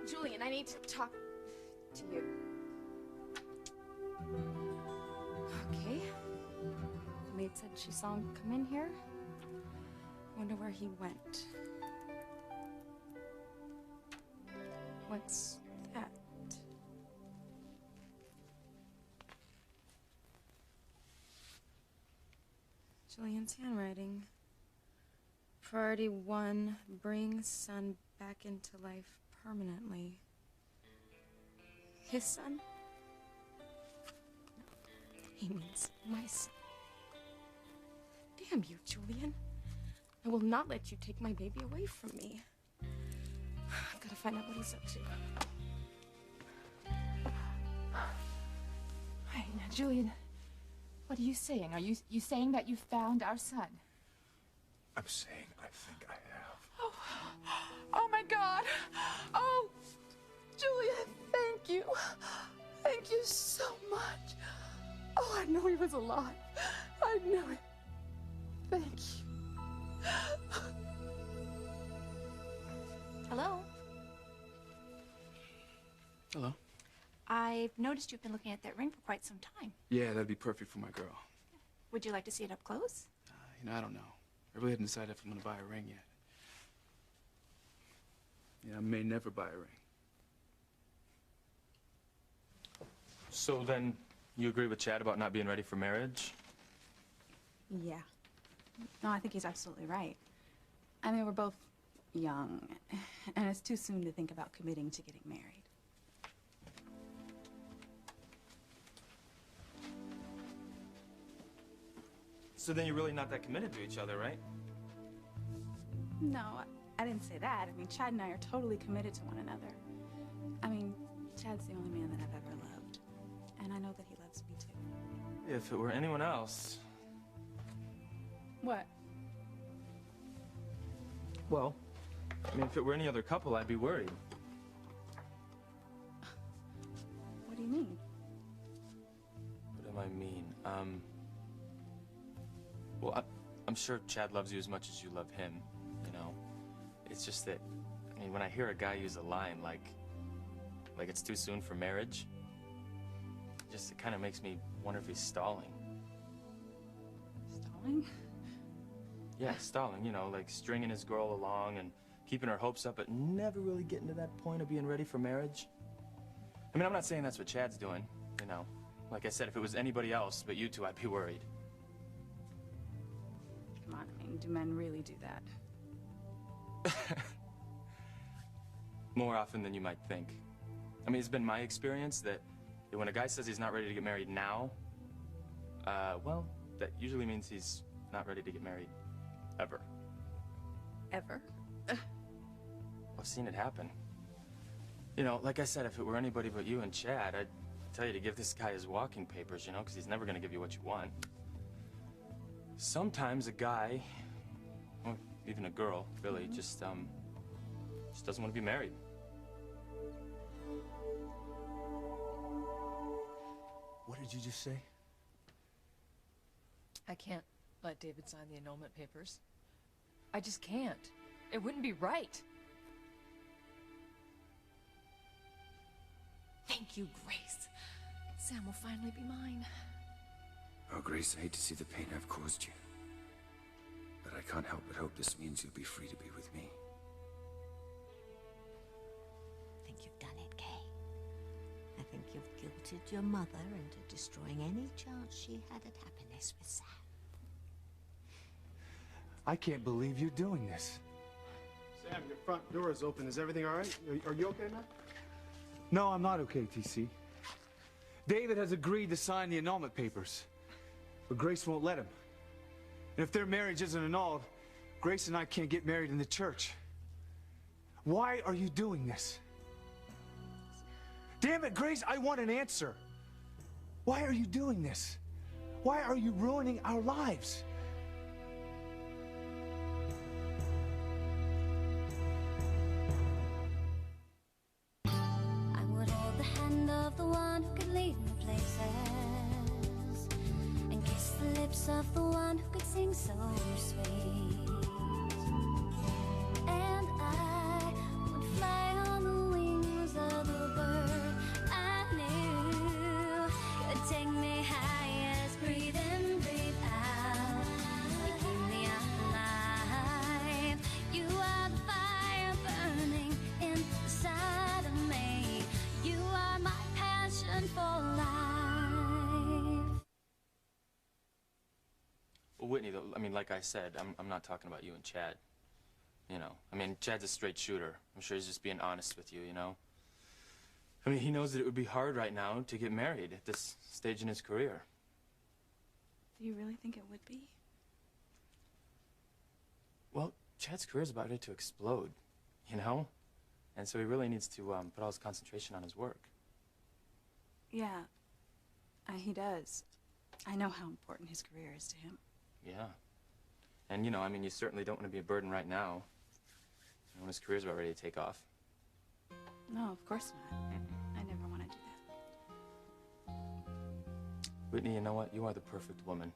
Julian, I need to talk to you. Okay. The maid said she saw him come in here. Wonder where he went. What's that? Julian's handwriting. Priority 1, bring son back into life permanently. His son? No, he means my son. Damn you, Julian. I will not let you take my baby away from me. I've got to find out what he's up to. Hey, now, Julian, what are you saying? Are you saying that you found our son? I'm saying I think I have. Oh, my God. Oh, Julian, thank you. Thank you so much. Oh, I knew he was alive. I knew it. Thank you. Hello? Hello? I've noticed you've been looking at that ring for quite some time. Yeah, that'd be perfect for my girl. Would you like to see it up close? I don't know. I really haven't decided if I'm gonna buy a ring yet. Yeah, I may never buy a ring. So then, you agree with Chad about not being ready for marriage? Yeah. No, I think he's absolutely right. I mean, we're both young, and it's too soon to think about committing to getting married. So then you're really not that committed to each other, right? No, I didn't say that. I mean, Chad and I are totally committed to one another. I mean, Chad's the only man that I've ever loved, and I know that he loves me too. If it were anyone else... What? Well, I mean, if it were any other couple, I'd be worried. What do you mean? What do I mean? Well, I'm sure Chad loves you as much as you love him, you know? It's just that, I mean, when I hear a guy use a line like it's too soon for marriage, it kind of makes me wonder if he's stalling. Stalling? Yeah, stalling, you know, like stringing his girl along and keeping her hopes up, but never really getting to that point of being ready for marriage. I mean, I'm not saying that's what Chad's doing, you know. Like I said, if it was anybody else but you two, I'd be worried. Come on, I mean, do men really do that? More often than you might think. I mean, it's been my experience that when a guy says he's not ready to get married now, well, that usually means he's not ready to get married ever. Ever? I've seen it happen. You know, like I said, if it were anybody but you and Chad, I'd tell you to give this guy his walking papers, you know, because he's never going to give you what you want. Sometimes a guy, or even a girl, really, just doesn't want to be married. What did you just say? I can't let David sign the annulment papers. I just can't. It wouldn't be right. Thank you, Grace. Sam will finally be mine. Oh, Grace, I hate to see the pain I've caused you. But I can't help but hope this means you'll be free to be with me. I think you've done it, Kay. I think you've guilted your mother into destroying any chance she had at happiness with Sam. I can't believe you're doing this. Sam, your front door is open. Is everything all right? Are you okay, man? No, I'm not okay, TC. David has agreed to sign the annulment papers, but Grace won't let him. And if their marriage isn't annulled, Grace and I can't get married in the church. Why are you doing this? Damn it, Grace, I want an answer. Why are you doing this? Why are you ruining our lives? I would hold the hand of the one who could lead me places, and kiss the lips of the one who could sing so sweet. And I would fly on the wings I mean, like I said, I'm not talking about you and Chad. You know, I mean, Chad's a straight shooter. I'm sure he's just being honest with you, you know? I mean, he knows that it would be hard right now to get married at this stage in his career. Do you really think it would be? Well, Chad's career's about ready to explode, you know? And so he really needs to put all his concentration on his work. Yeah, he does. I know how important his career is to him. Yeah. And, you know, I mean, you certainly don't want to be a burden right now, you know, when his career's about ready to take off. No, of course not. I never want to do that. Whitney, you know what? You are the perfect woman.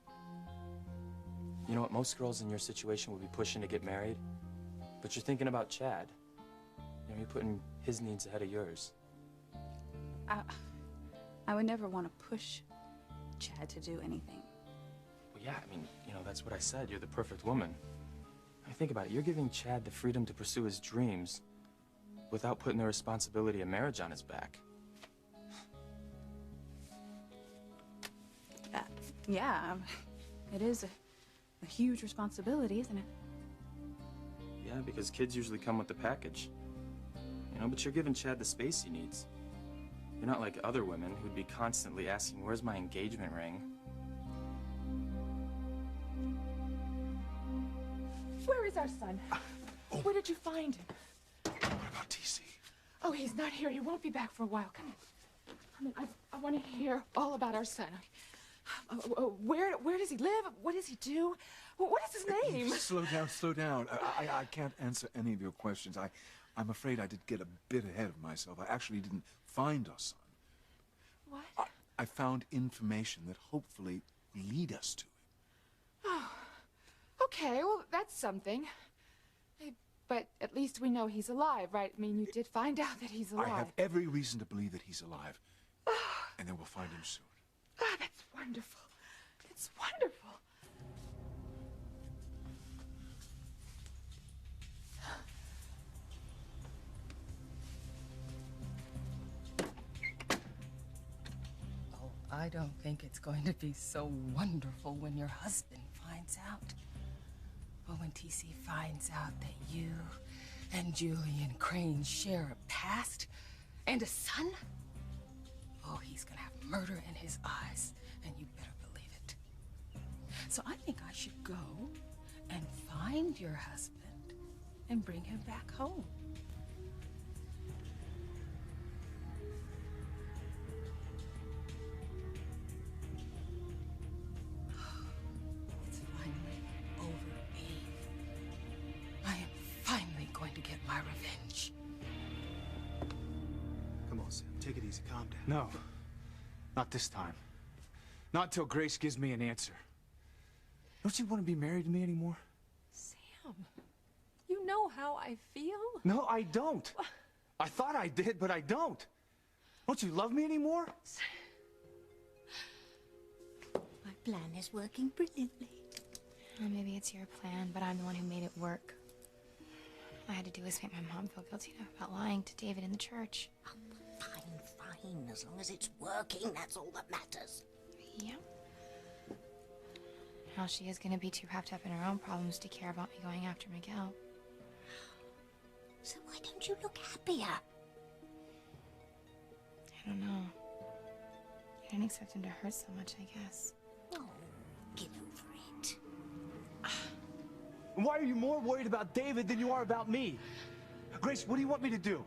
You know what? Most girls in your situation would be pushing to get married, but you're thinking about Chad. You know, you're putting his needs ahead of yours. I would never want to push Chad to do anything. Well, yeah, I mean, you know, that's what I said. You're the perfect woman. I mean, think about it. You're giving Chad the freedom to pursue his dreams without putting the responsibility of marriage on his back. Yeah, it is a huge responsibility, isn't it? Yeah, because kids usually come with the package. You know, but you're giving Chad the space he needs. You're not like other women who'd be constantly asking, where's my engagement ring? Where is our son? Where did you find him? What about TC? Oh, he's not here. He won't be back for a while. Come in. I want to hear all about our son. Where does he live? What does he do? What is his name? Slow down. I can't answer any of your questions. I'm afraid I did get a bit ahead of myself. I actually didn't find our son. What? I found information that hopefully will lead us to him. Oh, okay. Well, that's something. But at least we know he's alive, right? I mean, you did find out that he's alive. I have every reason to believe that he's alive. And then we'll find him soon. Ah, that's wonderful. It's wonderful. Oh, I don't think it's going to be so wonderful when your husband finds out. Well, when TC finds out that you and Julian Crane share a past and a son, oh, he's gonna have murder in his eyes, and you better believe it. So I think I should go and find your husband and bring him back home. It's finally over, Eve. I am finally going to get my revenge. Come on, Sam. Take it easy. Calm down. No. Not this time. Not until Grace gives me an answer. Don't you want to be married to me anymore? Sam, you know how I feel. No, I don't. I thought I did, but I don't. Don't you love me anymore? My plan is working brilliantly. Or maybe it's your plan, but I'm the one who made it work. All I had to do was make my mom feel guilty enough about lying to David in the church. Oh, fine. As long as it's working, that's all that matters. Yep. Now she is going to be too wrapped up in her own problems to care about me going after Miguel. So why don't you look happier? I don't know. I didn't expect him to hurt so much, I guess. Oh, get over it. And why are you more worried about David than you are about me? Grace, what do you want me to do?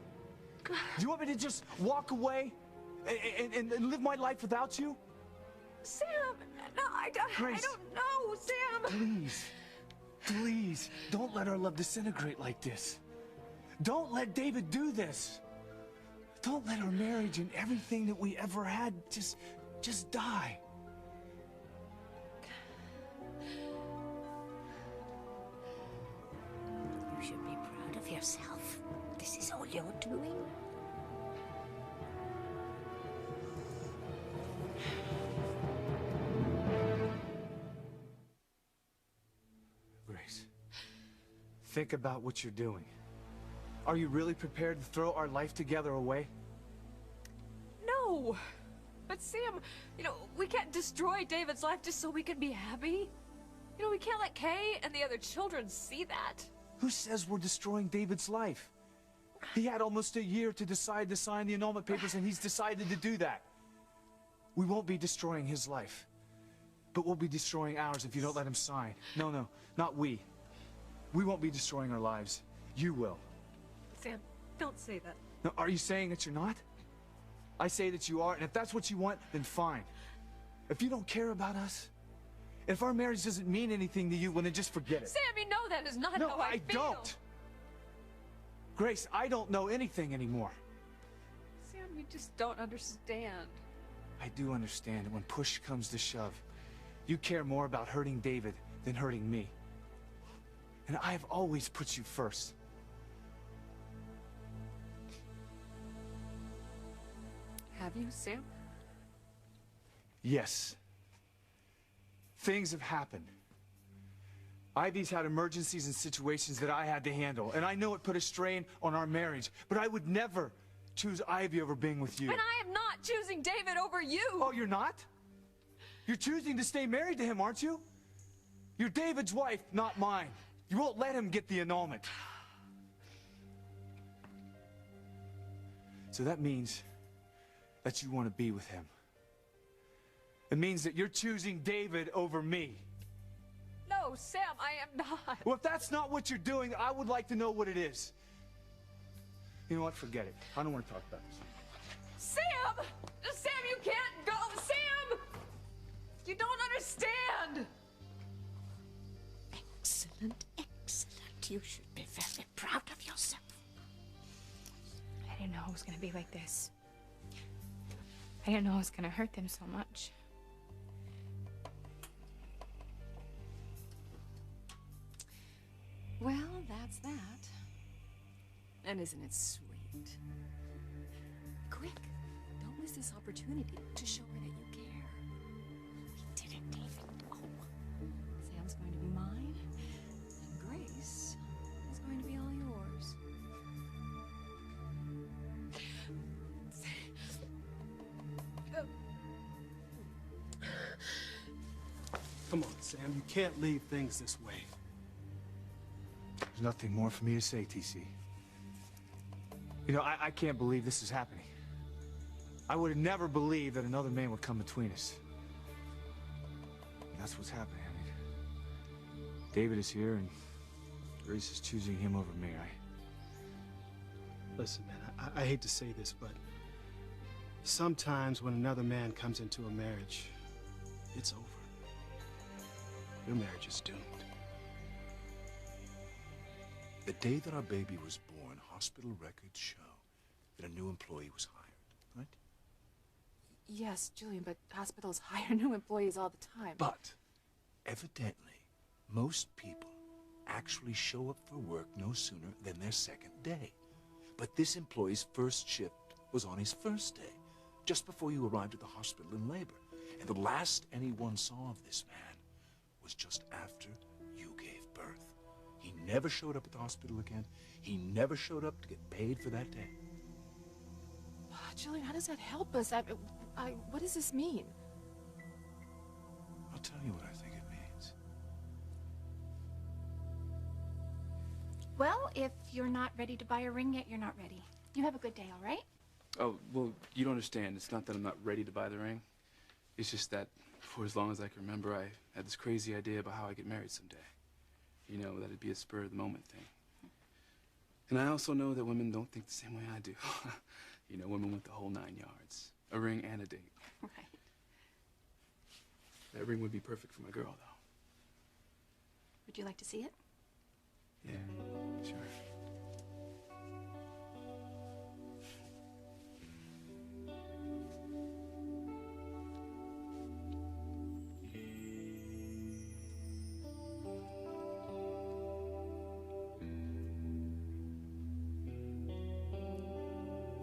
Do you want me to just walk away and live my life without you? Sam, no, I Grace. don't know, Sam. Please, don't let our love disintegrate like this. Don't let David do this. Don't let our marriage and everything that we ever had just die. You should be proud of yourself. This is all you're doing. Grace, think about what you're doing. Are you really prepared to throw our life together away? No. But Sam, you know, we can't destroy David's life just so we can be happy. You know, we can't let Kay and the other children see that. Who says we're destroying David's life? He had almost a year to decide to sign the annulment papers, and he's decided to do that. We won't be destroying his life, but we'll be destroying ours if you don't let him sign. No, not we. We won't be destroying our lives. You will. Sam, don't say that. Now, are you saying that you're not? I say that you are, and if that's what you want, then fine. If you don't care about us, if our marriage doesn't mean anything to you, well, then just forget it. Sam, you know that is not how I feel. don't. Grace, I don't know anything anymore. Sam, you just don't understand. I do understand that when push comes to shove, you care more about hurting David than hurting me. And I have always put you first. Have you, Sam? Yes. Things have happened. Ivy's had emergencies and situations that I had to handle, and I know it put a strain on our marriage, but I would never choose Ivy over being with you. And I am not choosing David over you! Oh, you're not? You're choosing to stay married to him, aren't you? You're David's wife, not mine. You won't let him get the annulment. So that means that you want to be with him. It means that you're choosing David over me. No, Sam, I am not. Well, if that's not what you're doing, I would like to know what it is. You know what? Forget it. I don't want to talk about this. Sam! Sam, you can't go! Sam! You don't understand! Excellent, excellent. You should be very proud of yourself. I didn't know it was gonna be like this. I didn't know it was gonna hurt them so much. Well, that's that. And isn't it sweet? Quick, don't miss this opportunity to show her that you care. We did it, David. Oh. Sam's going to be mine, and Grace is going to be all yours. Come on, Sam. You can't leave things this way. There's nothing more for me to say, TC. You know, I can't believe this is happening. I would have never believed that another man would come between us. And that's what's happening. I mean, David is here, and Grace is choosing him over me. Listen, man, I hate to say this, but sometimes when another man comes into a marriage, it's over. Your marriage is doomed. The day that our baby was born, hospital records show that a new employee was hired, right? Yes, Julian, but hospitals hire new employees all the time. But, evidently, most people actually show up for work no sooner than their second day. But this employee's first shift was on his first day, just before you arrived at the hospital in labor. And the last anyone saw of this man was just after you gave birth. He never showed up at the hospital again. He never showed up to get paid for that day. Julian, how does that help us? What does this mean? I'll tell you what I think it means. Well, if you're not ready to buy a ring yet, you're not ready. You have a good day, all right? Oh, well, you don't understand. It's not that I'm not ready to buy the ring. It's just that for as long as I can remember, I had this crazy idea about how I get married someday. You know, that it'd be a spur-of-the-moment thing. And I also know that women don't think the same way I do. You know, women want the whole 9 yards. A ring and a date. Right. That ring would be perfect for my girl, though. Would you like to see it? Yeah, sure.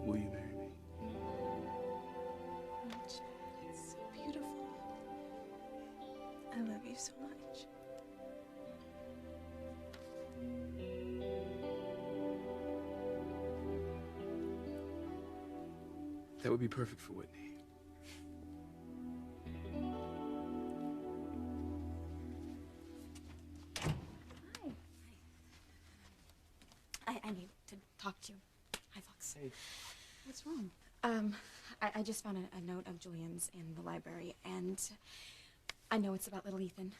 Will you marry me? It's so beautiful. I love you so much. That would be perfect for Whitney. say. What's wrong? I just found a note of Julian's in the library, and I know it's about little Ethan.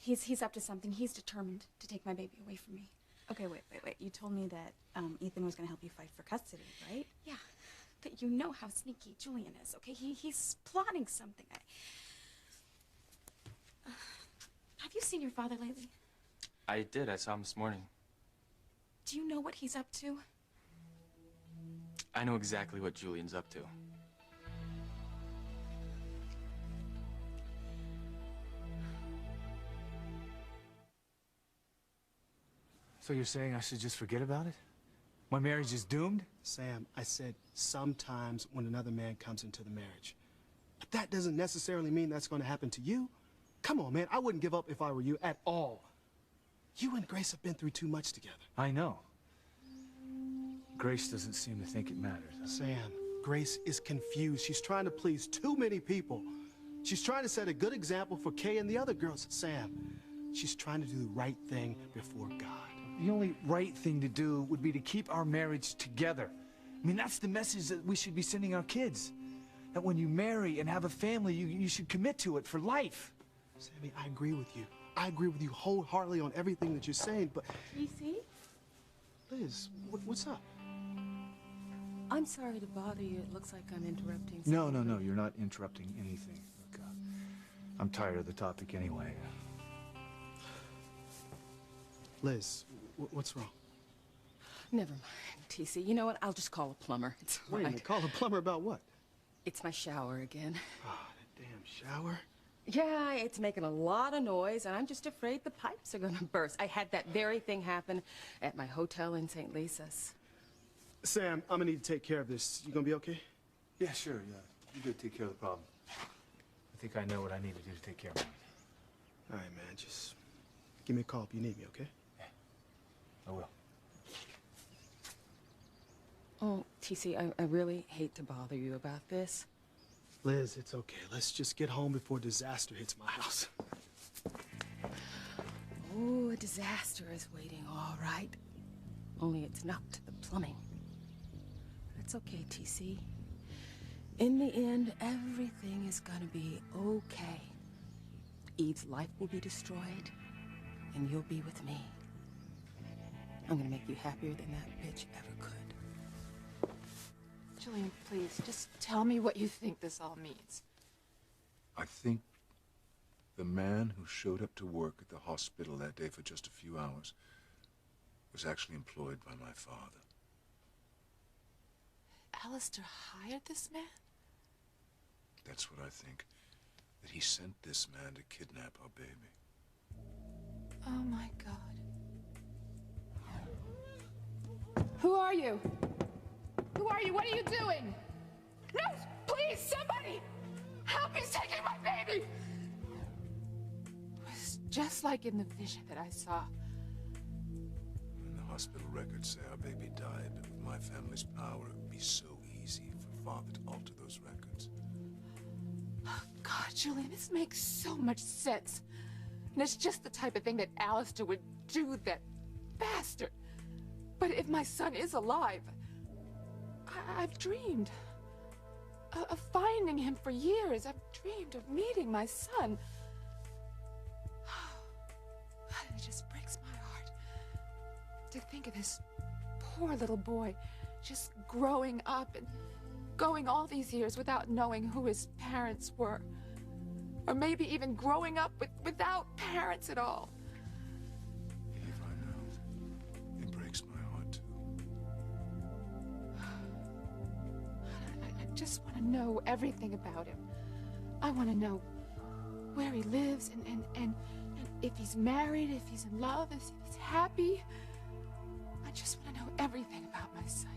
He's up to something. He's determined to take my baby away from me. Okay, wait. You told me that Ethan was going to help you fight for custody, right? Yeah, but you know how sneaky Julian is, okay? He's plotting something. Have you seen your father lately? I did. I saw him this morning. Do you know what he's up to? I know exactly what Julian's up to. So you're saying I should just forget about it? My marriage is doomed? Sam, I said sometimes when another man comes into the marriage. But that doesn't necessarily mean that's going to happen to you. Come on, man. I wouldn't give up if I were you at all. You and Grace have been through too much together. I know. Grace doesn't seem to think it matters. Sam, Grace is confused. She's trying to please too many people. She's trying to set a good example for Kay and the other girls. Sam, she's trying to do the right thing before God. The only right thing to do would be to keep our marriage together. I mean, that's the message that we should be sending our kids. That when you marry and have a family, you should commit to it for life. Sammy, I agree with you. I agree with you wholeheartedly on everything that you're saying, but... You see? Liz, what's up? I'm sorry to bother you. It looks like I'm interrupting No, you're not interrupting anything. Look, I'm tired of the topic anyway. Liz, what's wrong? Never mind, TC. You know what? I'll just call a plumber. It's all Wait a right. minute, call a plumber about what? It's my shower again. Oh, that damn shower. Yeah, it's making a lot of noise, and I'm just afraid the pipes are gonna burst. I had that very thing happen at my hotel in St. Lisa's. Sam, I'm gonna need to take care of this. You gonna be okay? Yeah, sure, yeah. You go take care of the problem. I think I know what I need to do to take care of mine. All right, man, just give me a call if you need me, okay? Yeah, I will. Oh, TC, I really hate to bother you about this. Liz, it's okay. Let's just get home before disaster hits my house. Oh, a disaster is waiting, all right. Only it's not to the plumbing. It's okay, TC. In the end, everything is gonna be okay. Eve's life will be destroyed, and you'll be with me. I'm gonna make you happier than that bitch ever could. Julian, please, just tell me what you think this all means. I think the man who showed up to work at the hospital that day for just a few hours was actually employed by my father. Alistair hired this man? That's what I think. That he sent this man to kidnap our baby. Oh my God. Who are you? Who are you? What are you doing? No, please, somebody! Help! He's taking my baby! It was just like in the vision that I saw. And the hospital records say our baby died, but with my family's power, it would be so easy for Father to alter those records. Oh, God, Julian, this makes so much sense. And it's just the type of thing that Alistair would do, that bastard. But if my son is alive, I've dreamed of finding him for years. I've dreamed of meeting my son. It just breaks my heart to think of this poor little boy just growing up and going all these years without knowing who his parents were. Or maybe even growing up without parents at all. Eve, I know. It breaks my heart, too. I just want to know everything about him. I want to know where he lives and if he's married, if he's in love, if he's happy. I just want to know everything about my son.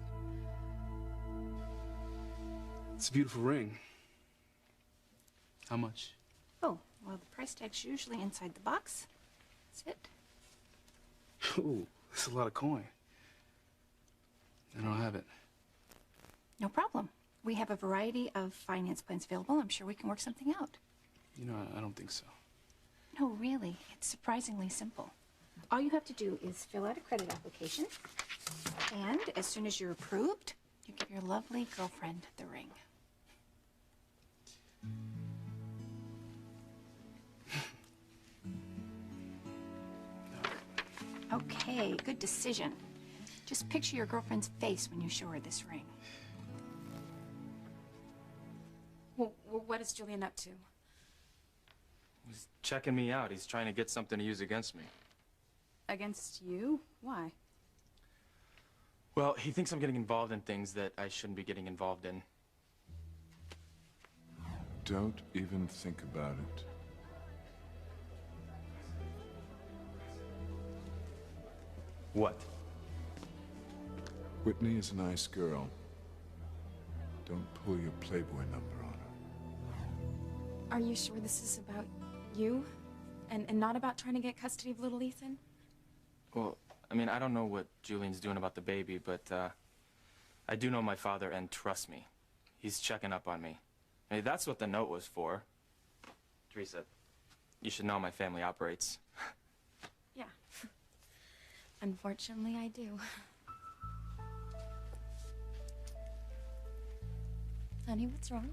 It's a beautiful ring. How much? Oh, well, the price tag's usually inside the box. That's it. Ooh, that's a lot of coin. I don't have it. No problem. We have a variety of finance plans available. I'm sure we can work something out. You know, I don't think so. No, really. It's surprisingly simple. All you have to do is fill out a credit application, and as soon as you're approved, you get lovely girlfriend the ring. Okay, good decision. Just picture your girlfriend's face when you show her this ring. Well, what is Julian up to? He's checking me out. He's trying to get something to use against me. Against you? Why? Well, he thinks I'm getting involved in things that I shouldn't be getting involved in. Don't even think about it. What? Whitney is a nice girl. Don't pull your Playboy number on her. Are you sure this is about you? And not about trying to get custody of little Ethan? Well, I mean, I don't know what Julian's doing about the baby, but I do know my father, and trust me, he's checking up on me. I mean, that's what the note was for. Teresa, you should know how my family operates. Yeah. Unfortunately, I do. Honey, what's wrong?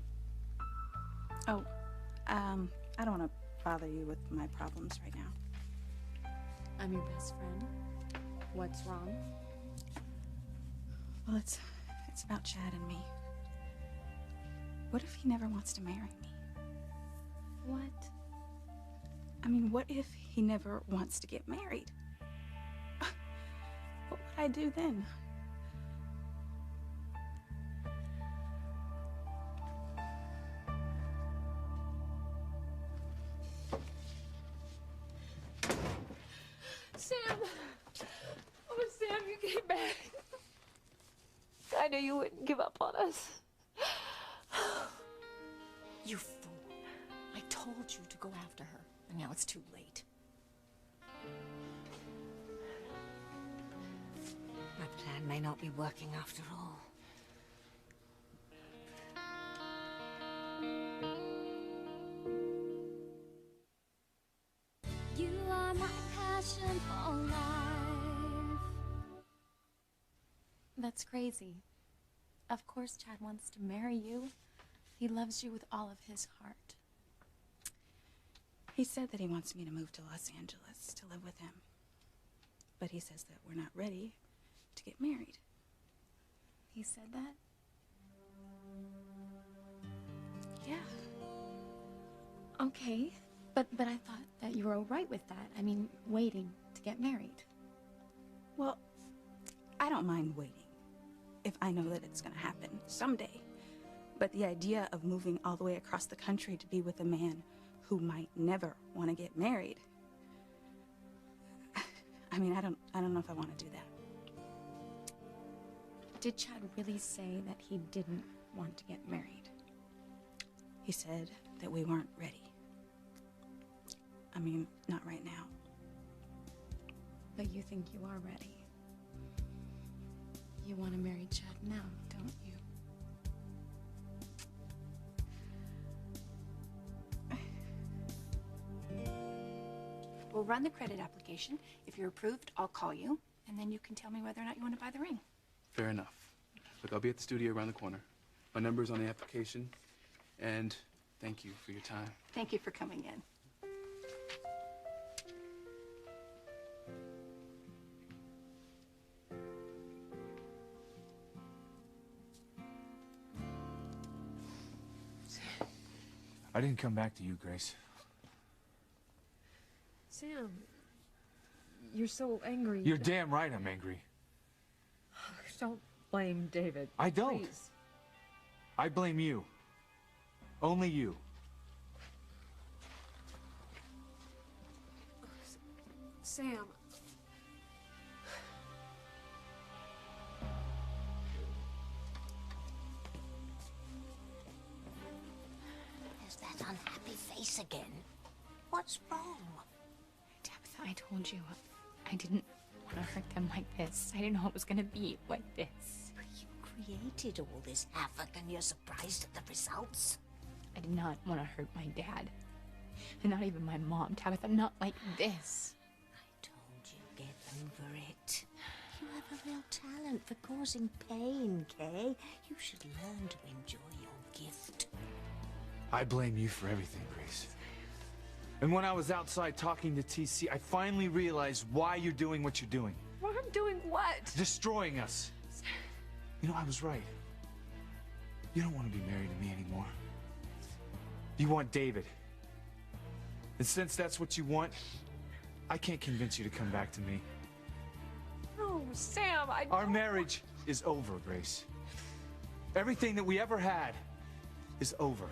Oh, I don't want to bother you with my problems right now. I'm your best friend. What's wrong? Well, it's about Chad and me. What if he never wants to marry me? What? I mean, what if he never wants to get married? What would I do then? Sam! Oh, Sam, you came back. I knew you wouldn't give up on us. You fool. I told you to go after her, and now it's too late. My plan may not be working after all. You are my passion for life. That's crazy. Of course Chad wants to marry you. He loves you with all of his heart. He said that he wants me to move to Los Angeles to live with him. But he says that we're not ready to get married. He said that? Yeah. Okay. But I thought that you were all right with that. I mean, waiting to get married. Well, I don't mind waiting if I know that it's gonna happen someday. But the idea of moving all the way across the country to be with a man who might never want to get married, I mean, I don't know if I want to do that. Did Chad really say that he didn't want to get married? He said that we weren't ready. I mean, not right now. But you think you are ready. You want to marry Chad now, don't you? We'll run the credit application. If you're approved, I'll call you, and then you can tell me whether or not you want to buy the ring. Fair enough. Look, I'll be at the studio around the corner. My number's on the application, and thank you for your time. Thank you for coming in. I didn't come back to you, Grace. Sam, you're so angry. You're damn right I'm angry. Don't blame David. I don't. Please. I blame you. Only you. Sam. There's that unhappy face again. What's wrong? Tabitha, I told you, I didn't want to hurt them like this. I didn't know it was going to be like this. But you created all this havoc and you're surprised at the results? I did not want to hurt my dad. And not even my mom, Tabitha, not like this. I told you, get over it. You have have a real talent for causing pain, Kay. You should learn to enjoy your gift. I blame you for everything, Grace. And when I was outside talking to TC, I finally realized why you're doing what you're doing. Well, I'm doing what? Destroying us. You know, I was right. You don't want to be married to me anymore. You want David. And since that's what you want, I can't convince you to come back to me. Oh, Sam, Our marriage is over, Grace. Everything that we ever had is over.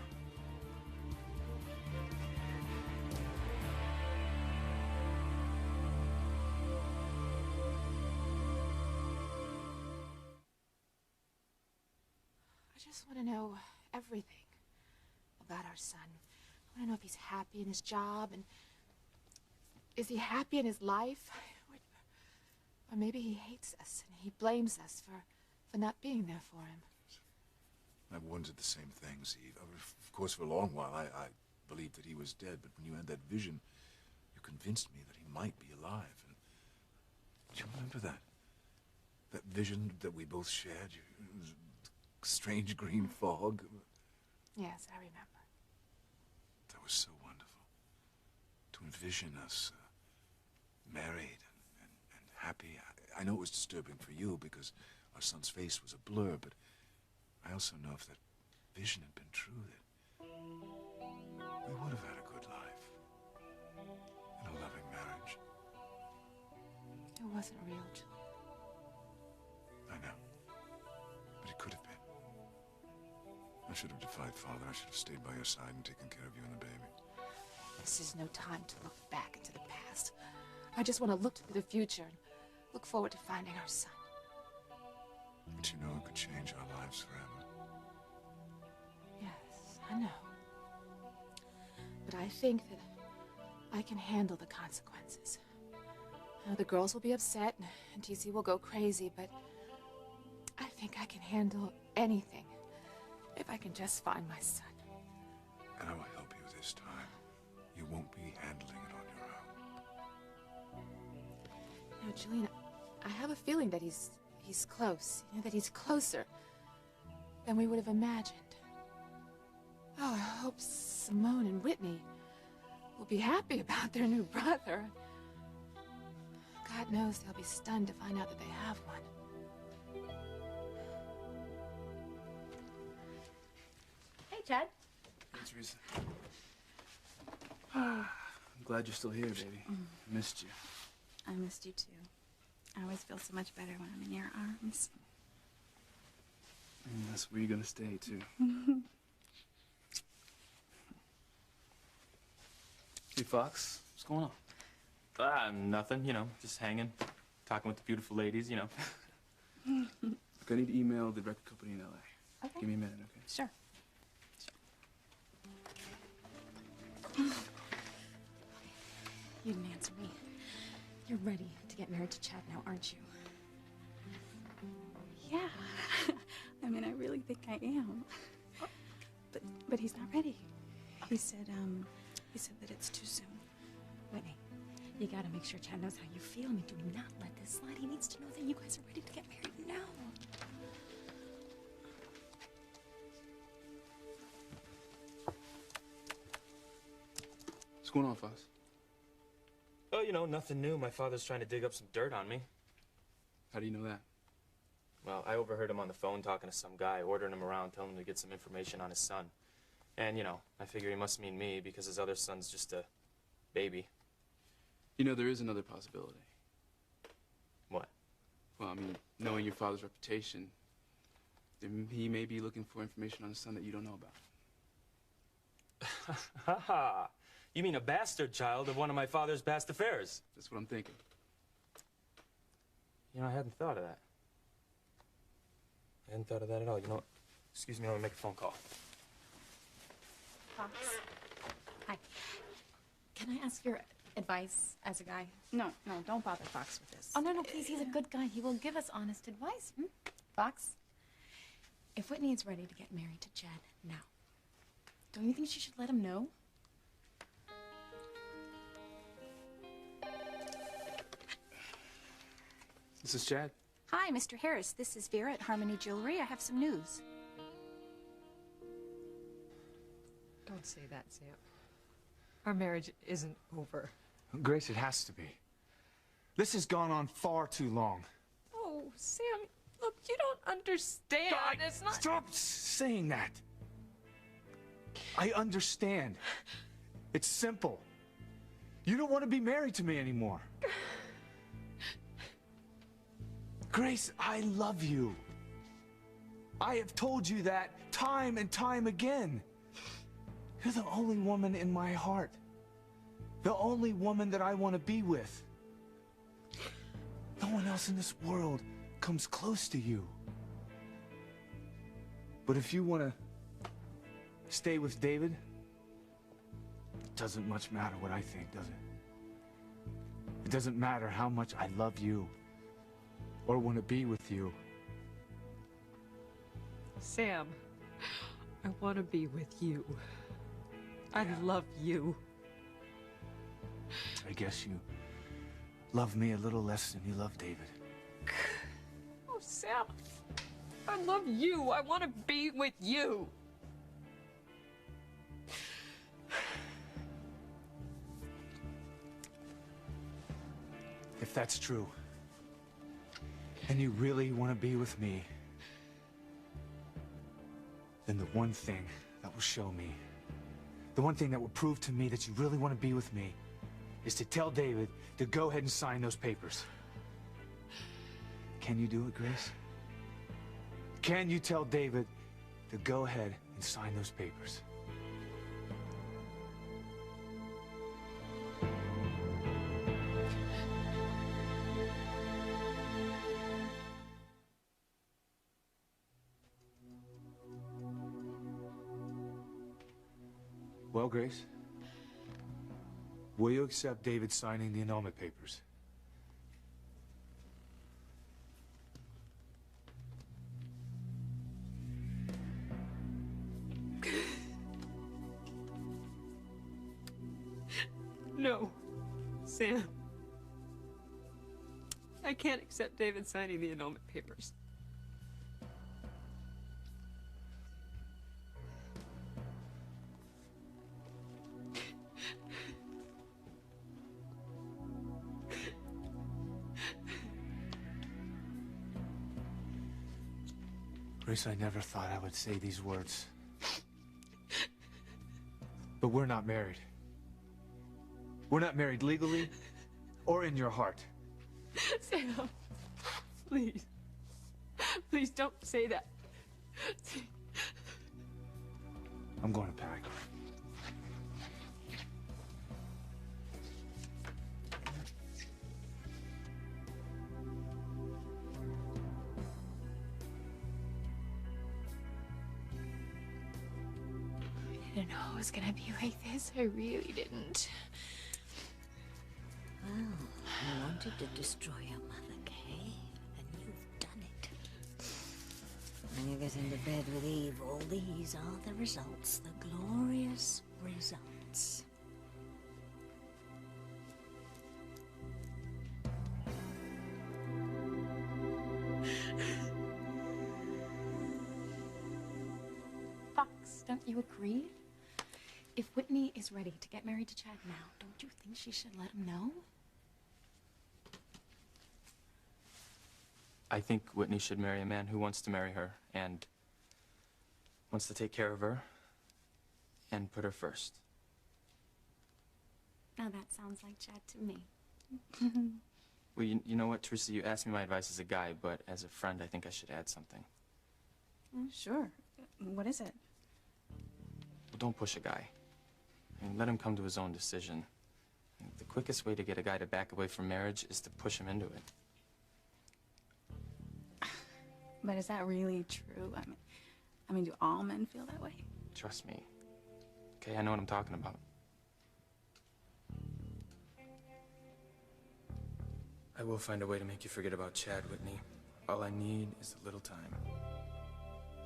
I just want to know everything about our son. I want to know if he's happy in his job, and is he happy in his life? Or maybe he hates us and he blames us for not being there for him. I've wondered the same things, Eve. Of course, for a long while, I believed that he was dead, but when you had that vision, you convinced me that he might be alive. And do you remember that? That vision that we both shared? Strange green fog? Yes, I remember. That was so wonderful. To envision us married and happy. I know it was disturbing for you because our son's face was a blur, but I also know if that vision had been true, that we would have had a good life and a loving marriage. It wasn't real, Julie. I know, but it could have been. I should have defied Father. I should have stayed by your side and taken care of you and the baby. This is no time to look back into the past. I just want to look to the future and look forward to finding our son. But you know it could change our lives forever. Yes, I know. But I think that I can handle the consequences. The girls will be upset and TC will go crazy, but I think I can handle anything if I can just find my son. And I will help you this time. You won't be handling it on your own. Now, Julian, I have a feeling that he's close, that he's closer than we would have imagined. Oh, I hope Simone and Whitney will be happy about their new brother. God knows they'll be stunned to find out that they have one. Hey, Chad. Hey, Teresa. I'm glad you're still here, baby. I missed you. I missed you, too. I always feel so much better when I'm in your arms. And that's where you're gonna stay, too. Hey, Fox. What's going on? Nothing, you know, just hanging, talking with the beautiful ladies, you know. Look, I need to email the record company in L.A. Okay. Give me a minute, okay? Sure. You didn't answer me. You're ready to get married to Chad now, aren't you? Yeah. I mean, I really think I am. But he's not ready. He said that it's too soon. Whitney, you gotta make sure Chad knows how you feel. I mean, do not let this slide. He needs to know that you guys are ready to get married now. What's going on, Fox? Oh, you know, nothing new. My father's trying to dig up some dirt on me. How do you know that? Well, I overheard him on the phone talking to some guy, ordering him around, telling him to get some information on his son. And, you know, I figure he must mean me because his other son's just a baby. You know, there is another possibility. What? Well, I mean, knowing your father's reputation, he may be looking for information on his son that you don't know about. Ha ha! You mean a bastard child of one of my father's past affairs? That's what I'm thinking. You know, I hadn't thought of that. I hadn't thought of that at all. You know what? Excuse me, I'm gonna make a phone call. Fox. Hi. Can I ask your advice as a guy? No, don't bother Fox with this. Oh, no, please. He's a good guy. He will give us honest advice. Fox, if Whitney is ready to get married to Chad now, don't you think she should let him know? This is Chad. Hi, Mr. Harris. This is Vera at Harmony Jewelry. I have some news. Don't say that, Sam. Our marriage isn't over. Grace, it has to be. This has gone on far too long. Oh, Sam, look, you don't understand. It's not... Stop saying that. I understand. It's simple. You don't want to be married to me anymore. Grace, I love you. I have told you that time and time again. You're the only woman in my heart. The only woman that I want to be with. No one else in this world comes close to you. But if you want to stay with David, it doesn't much matter what I think, does it? It doesn't matter how much I love you or want to be with you. Sam, I want to be with you. I love you. I guess you love me a little less than you love David. Oh, Sam, I love you. I want to be with you. If that's true, and you really want to be with me, then the one thing that will show me, the one thing that will prove to me that you really want to be with me, is to tell David to go ahead and sign those papers. Can you do it, Grace? Can you tell David to go ahead and sign those papers? Well, Grace, will you accept David signing the annulment papers? No, Sam. I can't accept David signing the annulment papers. Grace, I never thought I would say these words. But we're not married. We're not married legally or in your heart. Sam, please. Please don't say that. I'm going to pack. I didn't know it was gonna be like this. I really didn't. Well, you wanted to destroy your mother, Kay, and you've done it. When you get into bed with evil, these are the results, the glorious results. Fox, don't you agree? If Whitney is ready to get married to Chad now, don't you think she should let him know? I think Whitney should marry a man who wants to marry her and wants to take care of her and put her first. Now that sounds like Chad to me. Well, you know what, Teresa, you asked me my advice as a guy, but as a friend, I think I should add something. Sure. What is it? Well, don't push a guy. I mean, let him come to his own decision. The quickest way to get a guy to back away from marriage is to push him into it. But is that really true? I mean, do all men feel that way? Trust me. Okay, I know what I'm talking about. I will find a way to make you forget about Chad, Whitney. All I need is a little time.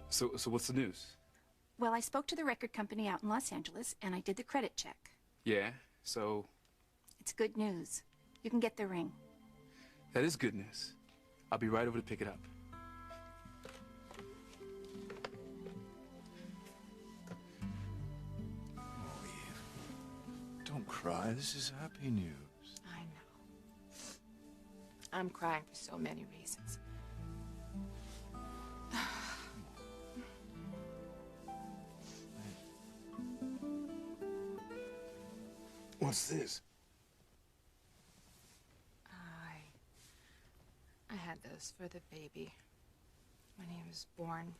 So what's the news? Well, I spoke to the record company out in Los Angeles, and I did the credit check. Yeah, so... It's good news. You can get the ring. That is good news. I'll be right over to pick it up. Oh, Eve. Don't cry. This is happy news. I know. I'm crying for so many reasons. What's this? I had those for the baby when he was born.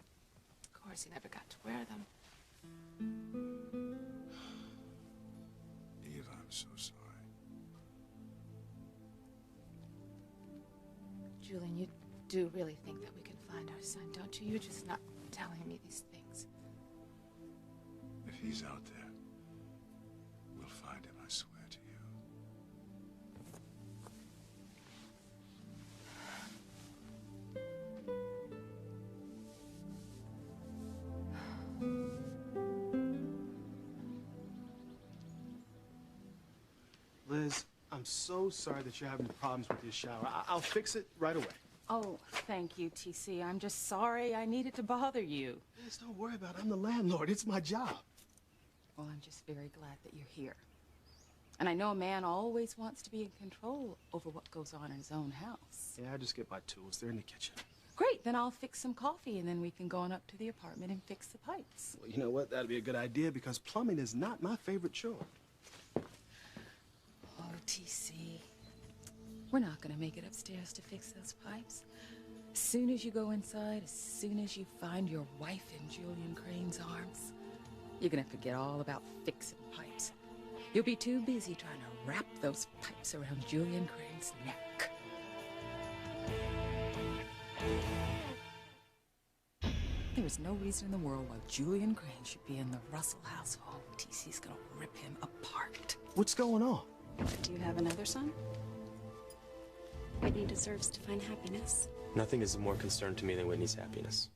Of course, he never got to wear them. Eve, I'm so sorry. Julian, you do really think that we can find our son, don't you? You're just not telling me these things. If he's out there, we'll find him, I swear to you. Liz, I'm so sorry that you're having problems with your shower. I'll fix it right away. Oh, thank you, TC. I'm just sorry I needed to bother you. Liz, don't worry about it. I'm the landlord. It's my job. Well, I'm just very glad that you're here. And I know a man always wants to be in control over what goes on in his own house. Yeah, I just get my tools. They're in the kitchen. Great, then I'll fix some coffee and then we can go on up to the apartment and fix the pipes. Well, you know what? That'd be a good idea because plumbing is not my favorite chore. Oh, TC. We're not gonna make it upstairs to fix those pipes. As soon as you go inside, as soon as you find your wife in Julian Crane's arms, you're gonna forget all about fixing pipes. You'll be too busy trying to wrap those pipes around Julian Crane's neck. There is no reason in the world why Julian Crane should be in the Russell household. TC's gonna rip him apart. What's going on? Do you have another son? Whitney deserves to find happiness. Nothing is more concerned to me than Whitney's happiness.